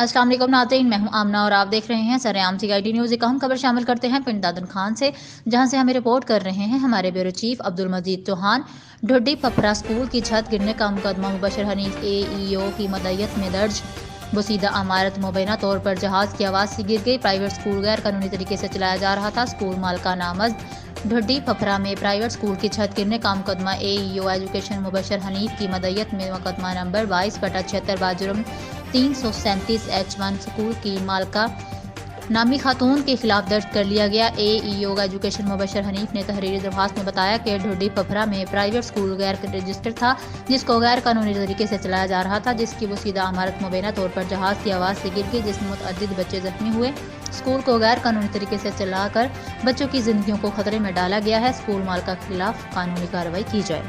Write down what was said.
अस्सलाम वालेकुम नाज़रीन, मैं हूं आमना और आप देख रहे हैं सरेआम CID न्यूज़। एक अहम खबर शामिल करते हैं पिंड दादन खान से, जहां से हमें रिपोर्ट कर रहे हैं हमारे ब्यूरो चीफ अब्दुल मजीद चौहान। ढुड्डी फफरा स्कूल की छत गिरने का मुकदमा मुबशर हनीफ AEO की मदयत में दर्ज। बुसीदा इमारत मुबैना तौर पर जहाज की आवाज़ से गिर गई। प्राइवेट स्कूल गैर कानूनी तरीके से चलाया जा रहा था। स्कूल मालका नामजद। ढुड्डी फफरा में प्राइवेट स्कूल की छत गिरने का मुकदमा AEO एजुकेशन मुबशर हनीफ की मदयत में मुकदमा नंबर 22/76 बाजुर्म 337H1 स्कूल की मालका नामी खातून के खिलाफ दर्ज कर लिया गया। AEO एजुकेशन मुबशर हनीफ ने तहरीरी दरख्वास्त में बताया कि ढुड्डी फफरा में प्राइवेट स्कूल गैर रजिस्टर्ड था, जिसको गैर कानूनी तरीके से चलाया जा रहा था, जिसकी वसीदा इमारत मुबैना तौर पर जहाज की आवाज़ से गिर गई, जिसमें मुतअद्दिद बच्चे जख्मी हुए। स्कूल को गैर कानूनी तरीके से चलाकर बच्चों की जिंदगियों को खतरे में डाला गया है। स्कूल मालका के खिलाफ कानूनी कार्रवाई की जाए।